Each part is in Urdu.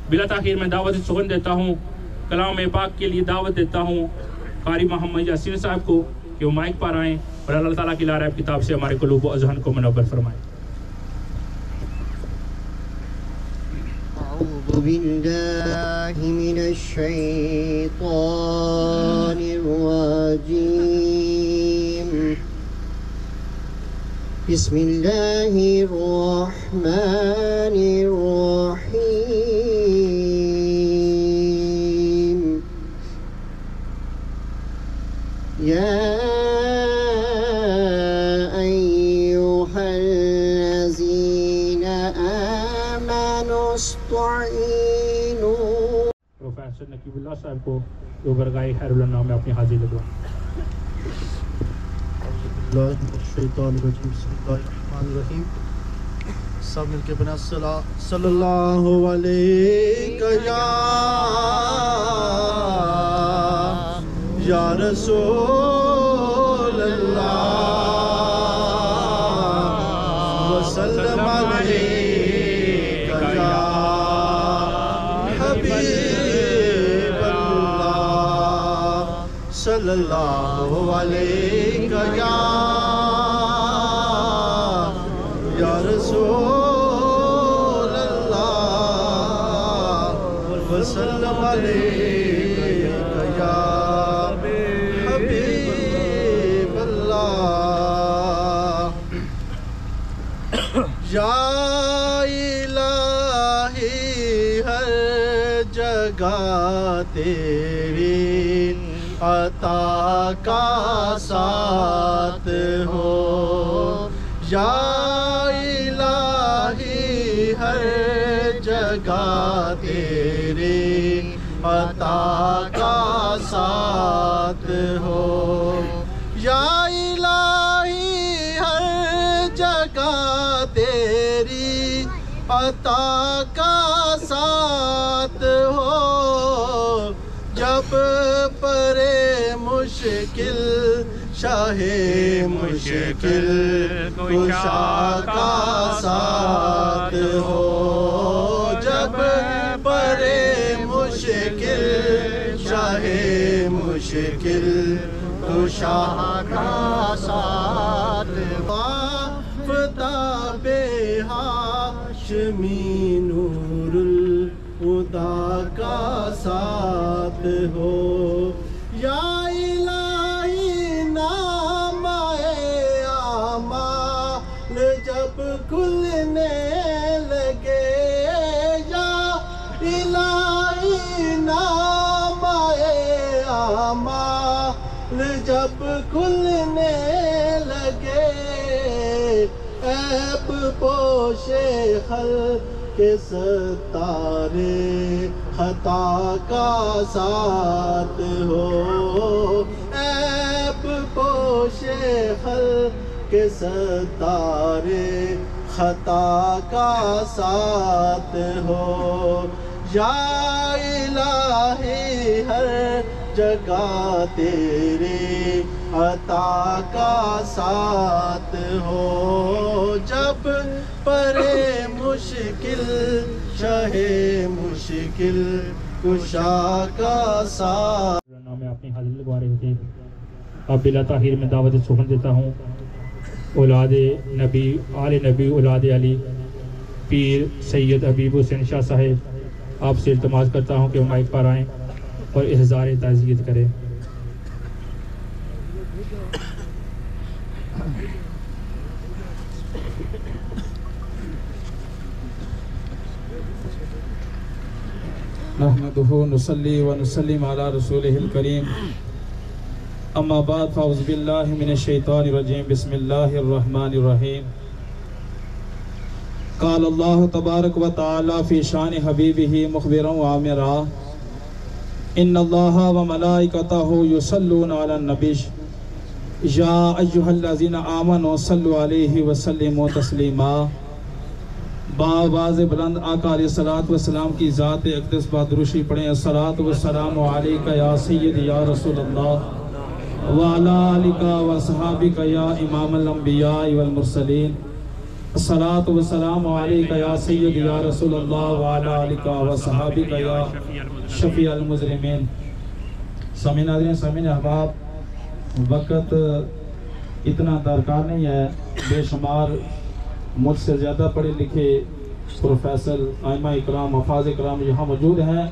بلا تاخیر میں دعوت سخن دیتا ہوں، کلام پاک کے لیے دعوت دیتا ہوں قاری محمد یاسین صاحب کو کہ وہ مائک پر آئیں اور اللہ تعالیٰ کی لارب کتاب سے ہمارے قلوب و اذہان کو منور فرمائیں۔ أعوذ بالله من الشيطان الرجيم بسم الله الرحمن الرحيم يا أيها الذين آمنوا استعينوا پروفیسر نقیب اللہ صاحب کو جو برگاہ خیر الانام میں اپنی حاضری لگوائیں۔ الشیطان الرجیم بسم اللہ الرحمن الرحیم۔ سب مل کے بنا صلی اللہ علیہ یا رسول اللہ وسلم علیہ یا حبیب اللہ صلی اللہ علیہ یا رسول اللہ وسلم علیہ یا حبیب اللہ۔ یا الہی ہر جگہ تیری عطا کا ساتھ ہو، یا الہی ہر جگہ تیری عطا کا ساتھ ہو، یا الہی ہر جگہ تیری عطا کا ساتھ ہو، جب پرے مشکل شاہ مشکل کشا کا ساتھ ہو، جب پرے مشکل شاہ مشکل کشا کا ساتھ ہو، آفتاب ہاشمی نور الہدا کا ساتھ ہو، یا الہی نام اعمال جب کھلنے لگے، یا الہی نام اعمال جب کھلنے لگے، عیب پوش خلق کے ستارے خطا کا ساتھ ہو، عیب پوش خلق کے ستارے خطا کا ساتھ ہو، یا الہی ہر جگہ تیری عطا کا ساتھ ہو، جب پرے مشکل شاہ مشکل کشا کا ساتھ۔ میں اپنی حاضری لگوا رہے تھے، اب بلا تاخیر میں دعوت سخن دیتا ہوں اولاد نبی آل نبی اولاد علی پیر سید حبیب حسین شاہ صاحب، آپ سے التماس کرتا ہوں کہ وہ مائک پر آئیں اور اظہار تعزیت کریں۔ نحمده نصلي ونسلم على رسوله الكريم، اما بعد فاعوذ بالله من الشيطان الرجيم، بسم الله الرحمن الرحيم۔ قال الله تبارك وتعالى في شان حبيبه مخبرا وعامرا، ان الله وملائكته يصلون على النبي يا ايها الذين امنوا صلوا عليه وسلموا تسليما۔ بآواز بلند آقا علیہ الصلوۃ والسلام کی ذات اقدس پر درود پڑھیں، الصلوۃ والسلام علیک یا سید یا رسول اللہ وعلی آلک و صحابک یا امام الانبیاء والمرسلین۔ الصلاۃ والسلام علیکہ یا سیدی یا رسول اللہ وعلی آلکہ و صحابکہ یا شفیع المذنبین۔ سامعین ناظرین، سامعین احباب، وقت اتنا درکار نہیں ہے، بے شمار مجھ سے زیادہ پڑھے لکھے پروفیسر، ائمہ اکرام، حفاظ اکرام یہاں موجود ہیں۔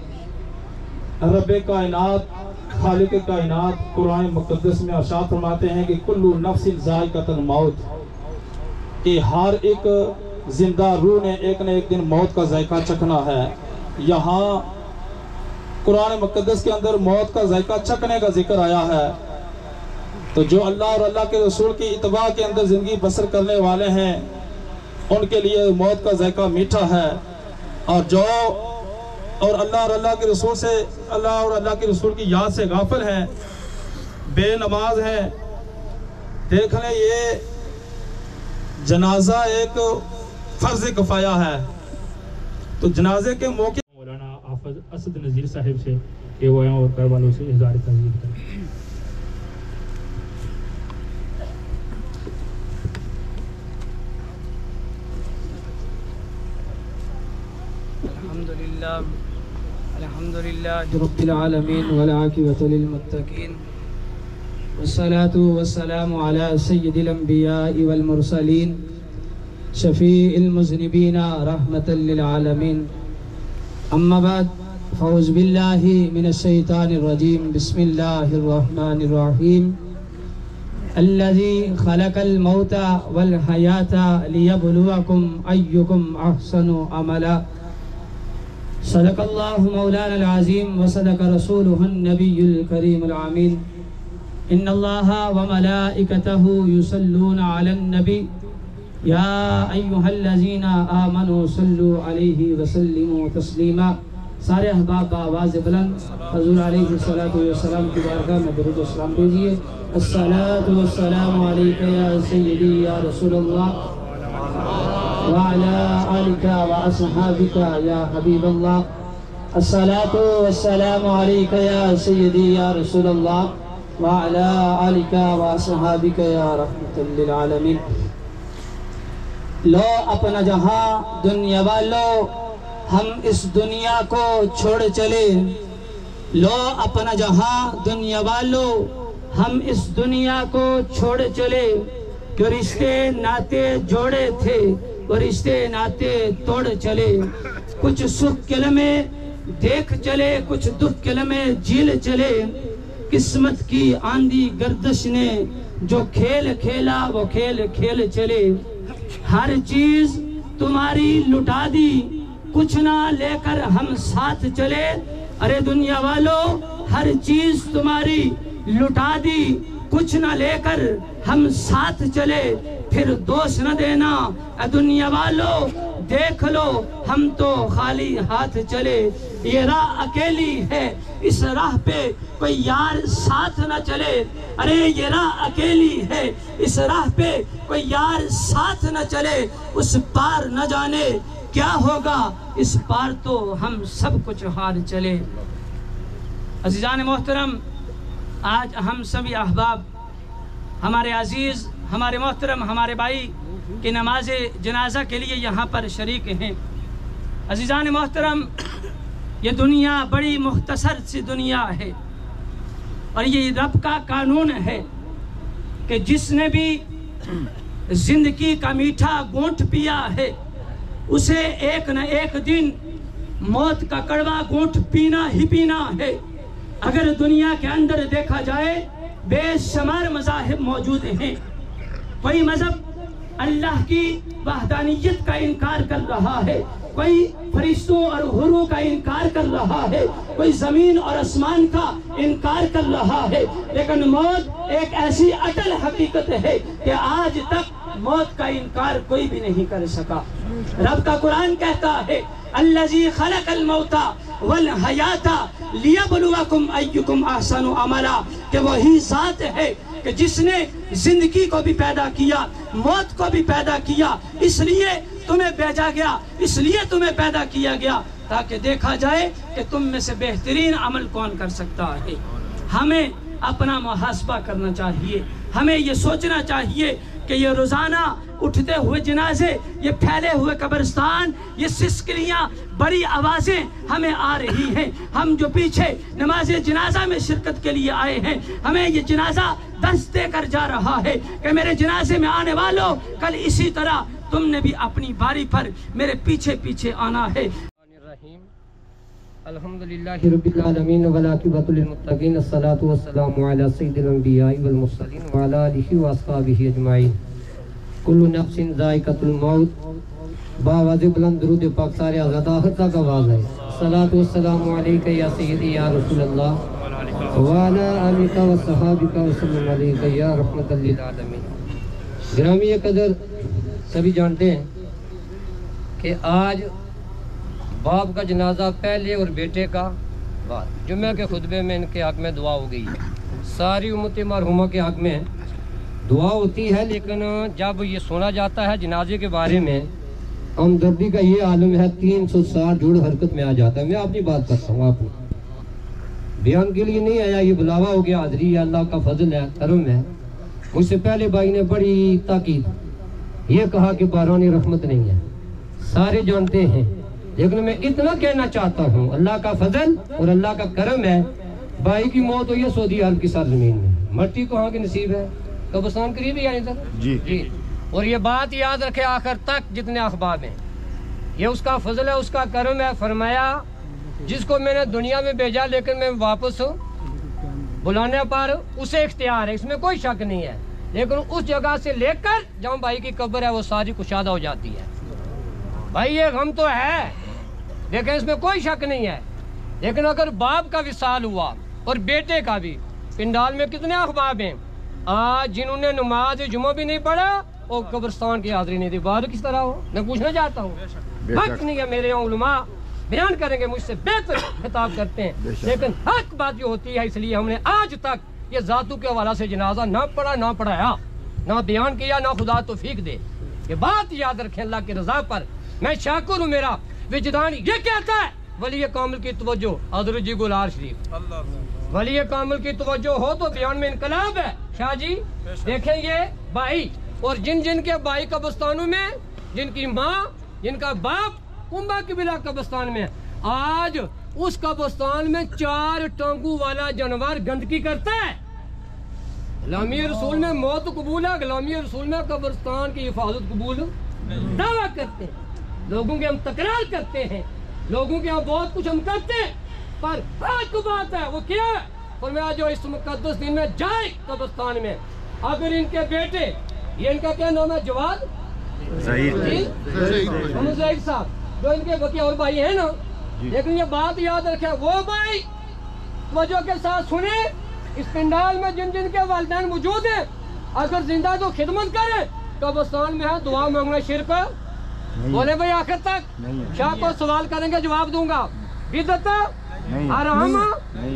رب کائنات، خالق کائنات قرآن مقدس میں ارشاد فرماتے ہیں کہ کل نفس ذائقۃ الموت، کہ ہر ایک زندہ روح نے ایک نہ ایک دن موت کا ذائقہ چکھنا ہے۔ یہاں قرآن مقدس کے اندر موت کا ذائقہ چکھنے کا ذکر آیا ہے، تو جو اللہ اور اللہ کے رسول کی اتباع کے اندر زندگی بسر کرنے والے ہیں ان کے لیے موت کا ذائقہ میٹھا ہے، اور اللہ اور اللہ کے رسول سے، اللہ اور اللہ کے رسول کی یاد سے غافل ہیں، بے نماز ہیں، دیکھ لیں یہ جنازہ ایک فرض کفایہ ہے، تو جنازے کے موقع مولانا حافظ اسد نذیر صاحب سے کہ وہ ہیں اور گھر والوں سے اظہار تعزیت کریں۔ الحمد للہ رب العالمین والعاقبۃ للمتقین، والصلاة والسلام علی سید الانبیاء والمرسلین، شفیع المذنبین رحمۃ للعالمین۔ اما بعد، فاعوذ باللہ من الشیطان الرجیم، بسم اللہ الرحمن الرحیم۔ الذی خلق الموت والحیاۃ لیبلوکم ایکم احسن عملا۔ صدق اللہ مولانا العظیم وصدق رسولہ النبی الکریم الامین۔ ان اللہ وملائکتہ یصلون علی النبی یا ایہا الذین آمنوا صلوا علیہ وسلموا تسلیما۔ سارے احباب بآواز بلند حضور علیہ السلام کی بارگاہ میں درود و سلام بھیجیے۔ الصلاۃ والسلام علیکہ یا سیدی یا رسول اللہ وعلی آلک واصحابک یا حبیب اللہ۔ الصلاۃ والسلام علیکہ یا سیدی یا رسول اللہ وعلی آلک واصحابک یا رحمۃ للعالمین۔ لو اپنا جہاں دنیا والو ہم اس دنیا کو چھوڑ چلے، لو اپنا جہاں دنیا والو ہم اس دنیا کو چھوڑ چلے، کہ رشتے ناتے جوڑے تھے وہ رشتے ناتے توڑ چلے، کچھ سکھ کے لمحے دیکھ چلے، کچھ دکھ کے لمحے جھیل چلے، قسمت کی آندھی گردش نے جو کھیل کھیلا وہ کھیل کھیل چلے، ہر چیز تمہاری لٹا دی کچھ نہ لے کر ہم ساتھ چلے۔ ارے دنیا والو ہر چیز تمہاری لٹا دی کچھ نہ لے کر ہم ساتھ چلے، پھر دوش نہ دینا اے دنیا والو، دیکھ لو ہم تو خالی ہاتھ چلے۔ یہ راہ اکیلی ہے، اس راہ پہ کوئی یار ساتھ نہ چلے، ارے یہ راہ اکیلی ہے، اس راہ پہ کوئی یار ساتھ نہ چلے، اس پار نہ جانے کیا ہوگا، اس پار تو ہم سب کچھ ہار چلے۔ عزیزان محترم، آج ہم سبھی احباب، ہمارے عزیز، ہمارے محترم، ہمارے بھائی کی نماز جنازہ کے لیے یہاں پر شریک ہیں۔ عزیزان محترم، یہ دنیا بڑی مختصر سی دنیا ہے، اور یہ رب کا قانون ہے کہ جس نے بھی زندگی کا میٹھا گھونٹ پیا ہے اسے ایک نہ ایک دن موت کا کڑوا گھونٹ پینا ہی پینا ہے۔ اگر دنیا کے اندر دیکھا جائے بے شمار مذاہب موجود ہیں، کوئی مذہب اللہ کی وحدانیت کا انکار کر رہا ہے، کوئی فرشتوں اور حوروں کا انکار کر رہا ہے، کوئی زمین اور آسمان کا انکار کر رہا ہے، لیکن موت ایک ایسی اٹل حقیقت ہے کہ آج تک موت کا انکار کوئی بھی نہیں کر سکا۔ رب کا قرآن کہتا ہے الذی خلق الموت والحیات لیبلوکم ایکم احسن عملا، کہ وہی ذات ہے کہ جس نے زندگی کو بھی پیدا کیا، موت کو بھی پیدا کیا، اس لیے تمہیں بھیجا گیا، اس لیے تمہیں پیدا کیا گیا تاکہ دیکھا جائے کہ تم میں سے بہترین عمل کون کر سکتا ہے۔ ہمیں اپنا محاسبہ کرنا چاہیے، ہمیں یہ سوچنا چاہیے کہ یہ روزانہ اٹھتے ہوئے جنازے، یہ پھیلے ہوئے قبرستان، یہ سسکلیاں، بڑی آوازیں ہمیں آ رہی ہیں۔ ہم جو پیچھے نماز جنازہ میں شرکت کے لیے آئے ہیں، ہمیں یہ جنازہ دست دے کر جا رہا ہے کہ میرے جنازے میں آنے والوں، کل اسی طرح تم نے بھی اپنی باری پر میرے پیچھے پیچھے آنا ہے۔ الحمدللہ رب العالمین والعاقبۃ للمتقین، الصلاۃ والسلام علی سید الانبیاء والمرسلین وعلی آلہ واصحابہ اجمعین۔ کل نفس ذائقۃ الموت، باواز بلند درود پاک سارے آزادہ تک آواز ہے۔ الصلاۃ والسلام علیک یا سیدی یا رسول اللہ وعلی آلک وصحابک وسلم علیک یا رحمۃ للعالمین۔ گرامی قدر سبھی جانتے ہیں کہ آج باپ کا جنازہ پہلے اور بیٹے کا بعد۔ جمعہ کے خطبے میں ان کے حق میں دعا ہو گئی ہے، ساری امت مرحومہ کے حق میں دعا ہوتی ہے، لیکن جب یہ سنا جاتا ہے جنازے کے بارے میں، ہمدردی کا یہ عالم ہے، 360 جوڑ حرکت میں آ جاتا ہے۔ میں اپنی بات کرتا ہوں، آپ بیان کے لیے نہیں آیا، یہ بلاوا ہو گیا، حاضری ہے، اللہ کا فضل ہے، کرم ہے۔ مجھ سے پہلے بھائی نے بڑی تاکید یہ کہا کہ باران رحمت نہیں ہے، سارے جانتے ہیں، لیکن میں اتنا کہنا چاہتا ہوں، اللہ کا فضل اور اللہ کا کرم ہے۔ بھائی کی موت ہوئی ہے سعودی عرب کی سرزمین میں، مٹی کہاں کی نصیب ہے؟ قبرستان قریب ہی ہے جی۔ اور یہ بات یاد رکھے آخر تک جتنے احباب ہیں، یہ اس کا فضل ہے، اس کا کرم ہے۔ فرمایا جس کو میں نے دنیا میں بھیجا لیکن میں واپس بلانے پر اسے اختیار ہے، اس میں کوئی شک نہیں ہے، لیکن اس جگہ سے لے کر جہاں بھائی کی قبر ہے وہ ساری کشادہ ہو جاتی ہے۔ بھائی یہ غم تو ہے لیکن اس میں کوئی شک نہیں ہے، لیکن اگر باپ کا وصال ہوا اور بیٹے کا بھی، پنڈال میں کتنے احباب ہیں آج جنہوں نے نماز جمعہ بھی نہیں پڑھا اور قبرستان کی حاضری نہیں دی، بات کس طرح ہو؟ میں پوچھنا چاہتا ہوں، وقت نہیں ہے، میرے علماء بیان کریں گے، مجھ سے بہتر خطاب کرتے ہیں، لیکن حق بات جو ہوتی ہے، اس لیے ہم نے آج تک یہ ذاتوں کے حوالہ سے جنازہ نہ پڑھا، نہ پڑھایا، نہ بیان کیا، نہ خدا توفیق دے۔ یہ بات یاد رکھیں اللہ کی رضا پر، میں شاکر ہوں، میرا وجدان یہ کہتا ہے ولی کامل کی توجہ، حضرت جی گلار شریف، ولی کامل کی توجہ ہو تو بیان میں انقلاب ہے۔ شاہ جی دیکھیں یہ بھائی اور جن کے بھائی قبرستانوں میں، جن کی ماں، جن کا باپ کنبہ کی بلا قبرستان میں، آج اس قبرستان میں 4 ٹانگوں والا جانور گندگی کرتا ہے۔ غلامی رسول میں موت قبول ہے، غلامی رسول میں قبرستان کی حفاظت قبول دعویٰ کرتے ہیں، لوگوں کے ہم تکرار کرتے ہیں، لوگوں کے ہم بہت کچھ ہم کرتے ہیں، پر حق بات ہے وہ کیا ہے؟ فرمایا جو اس مقدس دن میں جائے قبرستان میں، اگر ان کے بیٹے، یہ ان کا کیا نام ہے، جواد محمد زہیر صاحب، جو ان کے بقیہ اور بھائی ہیں نا، لیکن یہ بات یاد رکھے وہ بھائی توجہ کے ساتھ سنیں، اس پنڈال میں جن کے والدین موجود ہیں، اگر زندہ تو خدمت کریں، قبرستان میں ہے دعا مانگنا شرک بولے بھائی آخر تک شاہ کو سوال کریں گے جواب دوں گا، بدعت حرام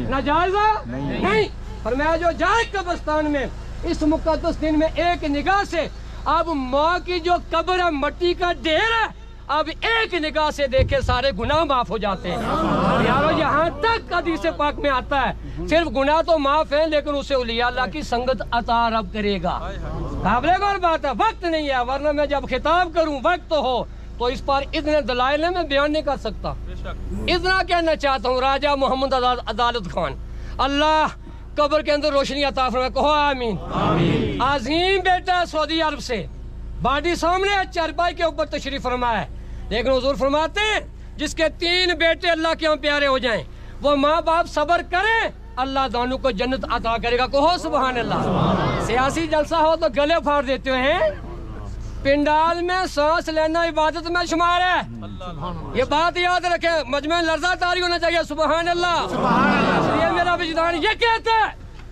ناجائزہ نہیں۔ فرمایا جو جائے قبرستان میں اس مقدس دن میں ایک نگاہ سے، اب ماں کی جو قبر ہے مٹی کا ڈھیر ہے، اب ایک نگاہ سے دیکھے سارے گناہ معاف ہو جاتے ہیں۔ یارو یہاں تک حدیث پاک میں آتا ہے صرف گناہ تو معاف ہیں لیکن اسے اولیاء اللہ کی سنگت عطا رب کرے گا۔ قابل غور بات ہے، وقت نہیں ہے، ورنہ میں جب خطاب کروں وقت ہو تو اس پر اتنے دلائل ہیں میں بیان نہیں کر سکتا۔ اتنا کہنا چاہتا ہوں، راجہ محمد عدالت خان، اللہ قبر کے اندر روشنی عطا فرمائے، کہو آمین۔ عظیم بیٹا سعودی عرب سے، باڈی سامنے ہے، چارپائی کے اوپر تشریف فرمایا ہے، لیکن حضور فرماتے ہیں جس کے 3 بیٹے اللہ کے ہاں پیارے ہو جائیں، وہ ماں باپ صبر کریں، اللہ دونوں کو جنت عطا کرے گا، کہو سبحان اللہ۔ سیاسی جلسہ ہو تو گلے پھاڑ دیتے ہیں، پنڈال میں سانس لینا عبادت میں شمار ہے، یہ بات یاد رکھیں، مجمع لرزہ تاری ہونا چاہیے، سبحان اللہ۔ اس لیے میرا وجدان یہ کہتا ہے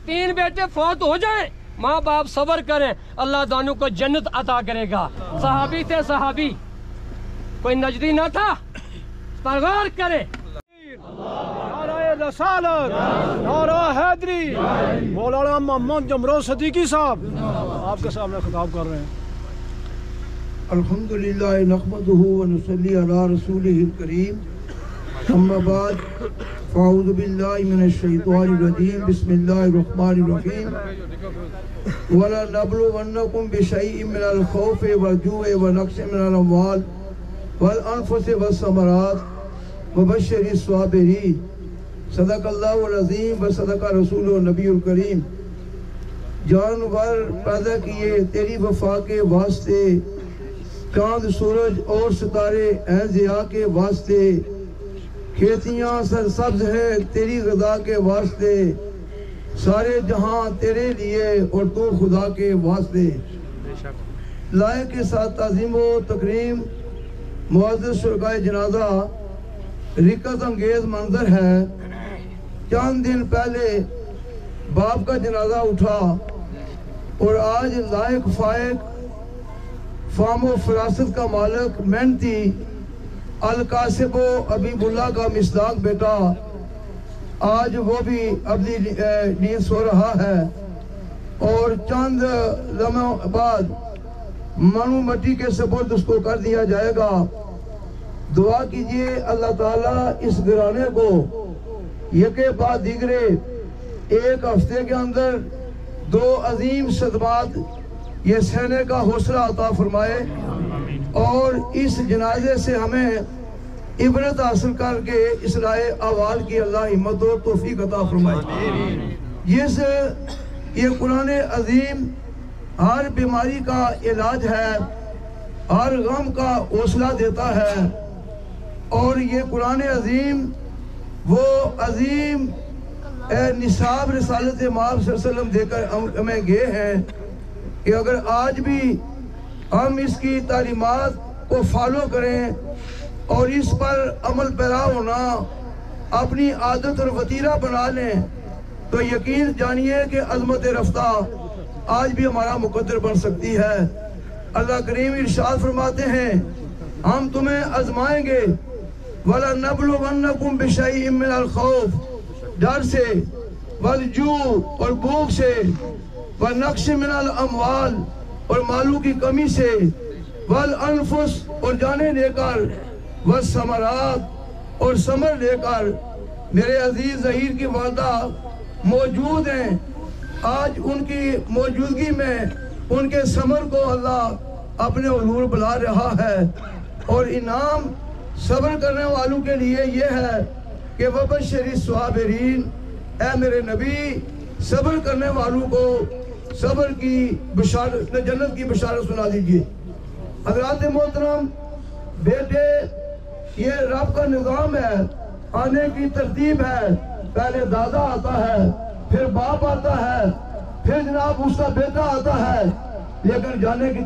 3 بیٹے فوت ہو جائیں، ماں باپ صبر کریں، اللہ دونوں کو جنت عطا کرے گا۔ صحابی تھے، صحابی کوئی نجدی نہ تھا، پر غور کرے۔ نعرہ رسالت، نعرہ حیدری، مولانا محمد جمرو صدیقی صاحب آپ کے سامنے خطاب کر رہے ہیں۔ الحمدللہ نحمدہ ونصلی علی رسولہ الکریم اما بعد فاعوذ باللہ من الشیطان الرجیم بسم اللہ الرحمن الرحیم وَلَنَبْلُوَنَّكُمْ بِشَيْءٍ مِّنَ الْخَوْفِ وَالْجُوعِ وَنَقْصٍ مِّنَ الْأَمْوَالِ وَالْأَنفُسِ وَالثَّمَرَاتِ وَبَشِّرِ الصَّابِرِينَ صدق اللہ العظیم و صدق رسول النبی الکریم۔ جانور پیدا کیے تیری وفا کے واسطے، چاند سورج اور ستارے ہیں ضیاء کے واسطے، کھیتیاں سرسبز ہیں تیری غذا کے واسطے، سارے جہاں تیرے لیے اور تو خدا کے واسطے۔ لائق کے ساتھ تعظیم و تکریم معزز شرکائے جنازہ، رکت انگیز منظر ہے۔ چند دن پہلے باپ کا جنازہ اٹھا اور آج لائق فائق فام و فراست کا مالک محنتی القاسب و حبیب اللہ کا مصداق بیٹا آج وہ بھی اپنی نیند سو رہا ہے، اور چند لمحوں بعد منو مٹی کے سپرد اس کو کر دیا جائے گا۔ دعا کیجئے اللہ تعالیٰ اس گھرانے کو یکے بعد دیگرے ایک ہفتے کے اندر 2 عظیم صدمات یہ سہنے کا حوصلہ عطا فرمائے، اور اس جنازے سے ہمیں عبرت حاصل کر کے اصلاح احوال کی اللہ ہمت و توفیق عطا فرمائے۔ یہ قرآن عظیم ہر بیماری کا علاج ہے، ہر غم کا حوصلہ دیتا ہے، اور یہ قرآن عظیم وہ عظیم نصاب رسالت مآب صلی اللہ علیہ وسلم دے کر ہمیں گئے ہیں کہ اگر آج بھی ہم اس کی تعلیمات کو فالو کریں اور اس پر عمل پیرا ہونا اپنی عادت اور وتیرہ بنا لیں تو یقین جانیے کہ عظمت رفتہ آج بھی ہمارا مقدر بن سکتی ہے۔ اللہ کریم ارشاد فرماتے ہیں ہم تمہیں آزمائیں گے، وَلَنَبْلُوَنَّكُمْ بِشَيْءٍ مِّنَ الْخَوْفِ ڈر سے، وَالْجُوعِ اور بھوک سے، وَنَقْصٍ مِّنَ الْأَمْوَالِ اور مالوں کی کمی سے، وَالْأَنفُسِ اور جانیں لے کر، وَالثَّمَرَاتِ اور ثمر لے کر۔ میرے عزیز ظہیر کی والدہ موجود ہیں، آج ان کی موجودگی میں ان کے ثمر کو اللہ اپنے حضور بلا رہا ہے، اور انعام صبر کرنے والوں کے لیے یہ ہے کہ وَبَشِّرِ الصَّابِرِينَ، اے میرے نبی صبر کرنے والوں کو صبر کی بشارت، جنت کی بشارت سنا دیجئے۔ حضرات محترم، بیٹے یہ رب کا نظام ہے، آنے کی ترتیب ہے، پہلے دادا آتا ہے، پھر باپ آتا ہے، پھر جناب اس کا بیٹا آتا ہے، لیکن جانے کی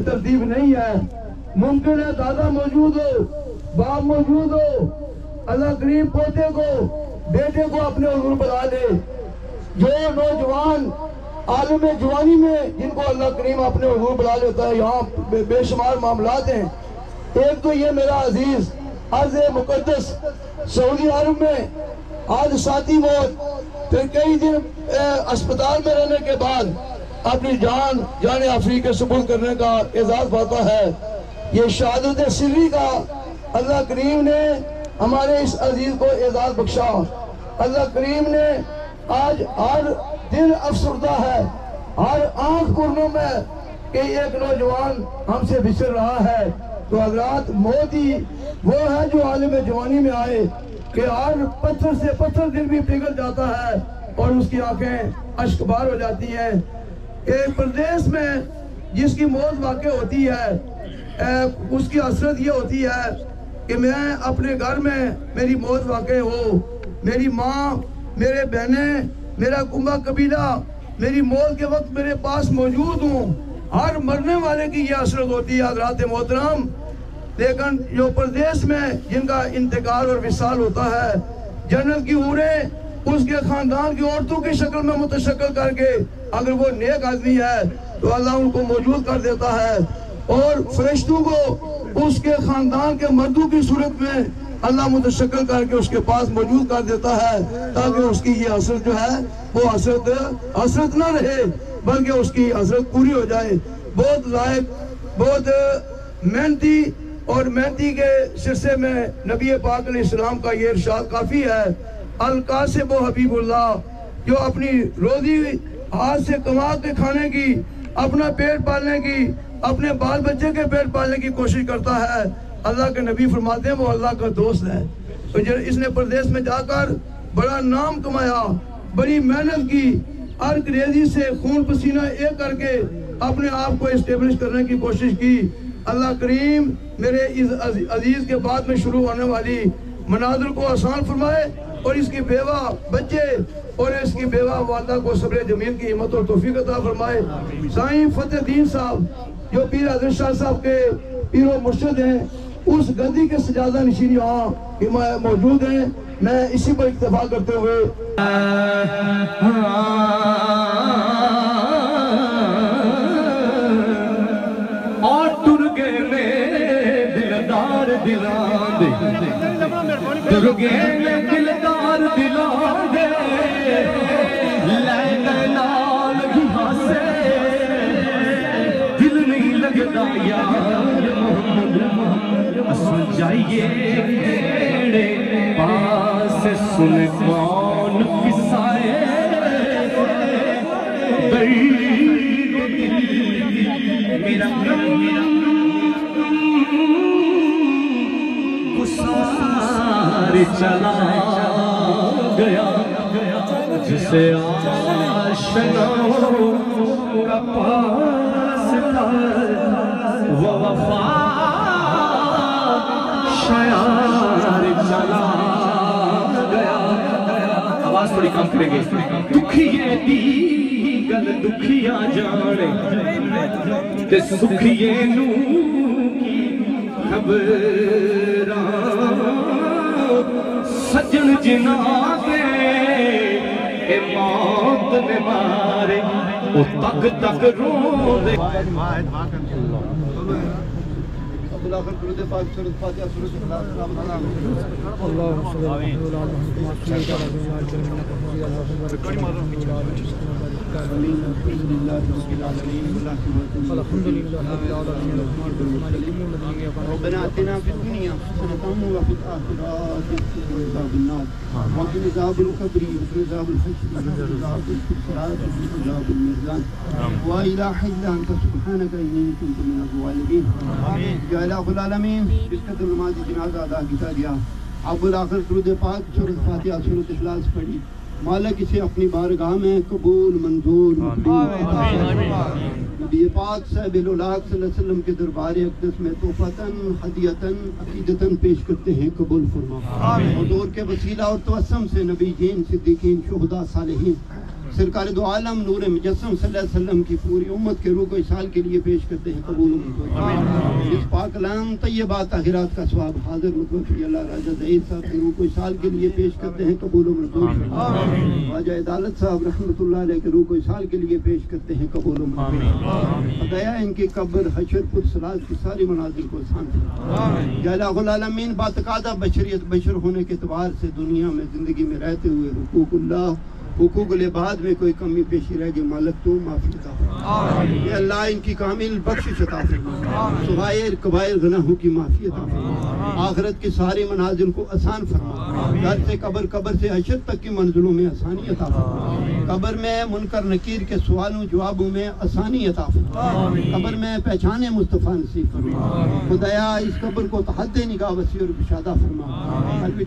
ترتیب نہیں ہے۔ ممکن ہے دادا موجود ہو، باپ موجود ہو، اللہ کریم پوتے کو، بیٹے کو اپنے حضور بلا لے۔ جو نوجوان عالم جوانی میں جن کو اللہ کریم اپنے حضور بلا لیتا ہے، یہاں بے شمار معاملات ہیں۔ ایک تو یہ میرا عزیز عرض مقدس سعودی عرب میں آج ساتھی موت، پھر کئی دن اسپتال میں رہنے کے بعد اپنی جان آفریقہ کے سپرد کرنے کا اعزاز پاتا ہے۔ یہ شہادت سری کا اللہ کریم نے ہمارے اس عزیز کو اعزاز بخشا۔ اللہ کریم نے آج ہر دل افسردہ ہے، ہر آنکھ کرنوں میں کہ ایک نوجوان ہم سے بچھڑ رہا ہے۔ تو حضرات موت ہی وہ ہے جو عالم جوانی میں آئے کہ ہر پتھر سے پتھر دل بھی پگھل جاتا ہے اور اس کی آنکھیں اشکبار ہو جاتی ہیں۔ ایک پردیس میں جس کی موت واقع ہوتی ہے، اس کی حسرت یہ ہوتی ہے کہ میں اپنے گھر میں میری موت واقع ہو، میری ماں، میرے بہنیں، میرا کنبہ قبیلہ میری موت کے وقت میرے پاس موجود ہوں۔ ہر مرنے والے کی یہ حسرت ہوتی ہے حضرات محترم، لیکن جو پردیس میں جن کا انتقال اور وصال ہوتا ہے، جنت کی حوریں اس کے خاندان کی عورتوں کی شکل میں متشکل کر کے اگر وہ نیک آدمی ہے تو اللہ ان کو موجود کر دیتا ہے، اور فرشتوں کو اس کے خاندان کے مردوں کی صورت میں اللہ متشکل کر کے اس کے پاس موجود کر دیتا ہے، تاکہ اس کی یہ حسرت جو ہے وہ حسرت نہ رہے بلکہ اس کی حسرت پوری ہو جائے۔ بہت لائق، بہت محنتی اور مہندی کے سلسلے میں نبی پاک علیہ السلام کا یہ ارشاد کافی ہے، القاسب و حبیب اللہ، جو اپنی روزی ہاتھ سے کما کے کھانے کی، اپنا پیٹ پالنے کی، اپنے بال بچے کے پیٹ پالنے کی کوشش کرتا ہے، اللہ کے نبی فرماتے ہیں وہ اللہ کا دوست ہے۔ تو اس نے پردیس میں جا کر بڑا نام کمایا، بڑی محنت کی، ہر ریزی سے خون پسینہ ایک کر کے اپنے آپ کو اسٹیبلش کرنے کی کوشش کی۔ اللہ کریم میرے اس عزیز کے بعد میں شروع ہونے والی مناظر کو آسان فرمائے، اور اس کی بیوہ بچے اور اس کی بیوہ والدہ کو صبر جمیل کی ہمت اور توفیق عطا فرمائے۔ سائیں فتح دین صاحب جو پیر حضرت شاہ صاحب کے پیر و مرشد ہیں، اس گدی کے سجادہ نشین یہاں موجود ہیں، میں اسی پر اکتفا کرتے ہوئے اور ٹر گئے میرے دلدار دلان دے، ٹر گئے میرے دلدار دلان دے، لے نال ہی ہاسے دل نہیں لگتا یار محمد اسن جائیے میرے پاس سن کون قصائے میرا گسار چلا گیا جسے آشناؤں کا پاس تھا وہ وفا شیار چلا گیا۔ آواز تھوڑی کم کریں گے۔ دکھیے دی گل دکھیا جانے تے سکھیے نو خبراں سجن جنا دے اے موت نے مارے او تک تک رو دے۔ بالآخر درود پاک سورۃ فاتحہ سورۃ اخلاص سلام علیکم۔ اللہم صلی اللہ علیہ ربنا آتنا فی الدنیا حسنۃ وفی الآخرۃ حسنۃ وقنا عذاب النار وقنا عذاب القبر وقنا عذاب الحشر وقنا عذاب الصراط وقنا عذاب الميزان لا اله الا انت سبحانك انی کنت من الظالمین۔ یا الہ العالمین، اس قدر نماز جنازہ ادا کیا گیا، اب بالآخر درود پاک سورۃ فاتحہ سورۃ اخلاص پڑھی، مالک اسے اپنی بارگاہ میں قبول منظور مقبول۔ نبی پاک صاحب الاولاق صلی اللہ علیہ وسلم کے دربار اقدس میں تحفتاً ہدیتاً عقیدتاً پیش کرتے ہیں، قبول فرما۔ حضور کے وسیلہ اور توسم سے نبی جین صدیقین شہداء صالحین سرکار دو عالم نور مجسم صلی اللہ علیہ وسلم کی پوری امت کے روح کو اسال کے لیے پیش کرتے ہیں، قبول منظور۔ اس پاک کلام طیبات طاہرات کا ثواب حاضر متوفی اللہ راجہ ضعید صاحب کے روح کو اسال کے لیے پیش کرتے ہیں، قبول منظور۔ خواجہ عدالت صاحب رحمۃ اللہ علیہ کے روح کو اسال کے لیے پیش کرتے ہیں، قبول منظور۔ خدایا ان کی قبر حشر پرسلاد کی ساری منازل کو آسان فرما۔ یا الہ العالمین، باتقاضہ بشریت بشر ہونے کے اعتبار سے دنیا میں زندگی میں رہتے ہوئے حقوق اللہ حقوق العباد میں کوئی کمی پیشی رہ گئی، مالک تو معافی عطا فرما۔ اے اللہ ان کی کامل بخشش عطا فرما، صغائر کبائر گناہوں کی معافی عطا فرما، آخرت کی ساری منازل کو آسان فرما، گھر سے قبر سے حشر تک کی منزلوں میں آسانی عطا فرما، قبر میں منکر نکیر کے سوالوں جوابوں میں آسانی عطا فرما، قبر میں پہچانے مصطفیٰ نصیب فرما۔ خدایا اس قبر کو تحت نگاہ وسیع اور گشادہ فرما،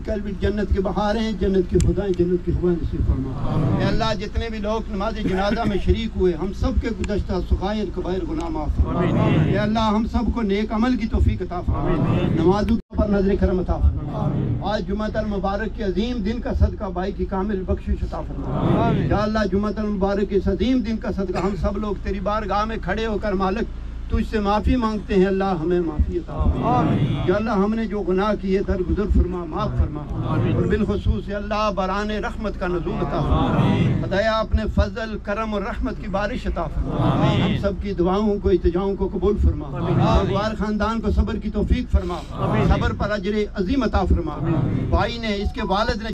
قلب جنت کے بہاریں، جنت کی خدائیں، جنت کی ہوائیں نصیب فرما۔ اے اللہ جتنے بھی لوگ نماز جنازہ میں شریک ہوئے، ہم سب کے گزشتہ صغائر کبائر گناہ معاف فرما۔ اے اللہ ہم سب کو نیک عمل کی توفیق عطا فرما، نمازوں پر نظر کرم عطا فرما۔ آج جمعہ المبارک کے عظیم دن کا صدقہ بھائی کی کامل بخشش عطا فرما۔ یا اللہ جمعہ المبارک کے اس عظیم دن کا صدقہ ہم سب لوگ تیری بارگاہ میں کھڑے ہو کر مالک تجھ سے معافی مانگتے ہیں، اللہ ہمیں معافی عطا فرما۔ یا اللہ ہم نے جو گناہ کیے درگزر فرما، معاف فرما، اور بالخصوص یا اللہ باران رحمت کا نزول عطا فرما۔ خدایا اپنے فضل کرم اور رحمت کی بارش عطا فرما، ہم سب کی دعاؤں کو التجاؤں کو قبول فرما، اغوار خاندان کو صبر کی توفیق فرما، صبر پر اجر عظیم عطا فرما۔ بھائی نے اس کے والد نے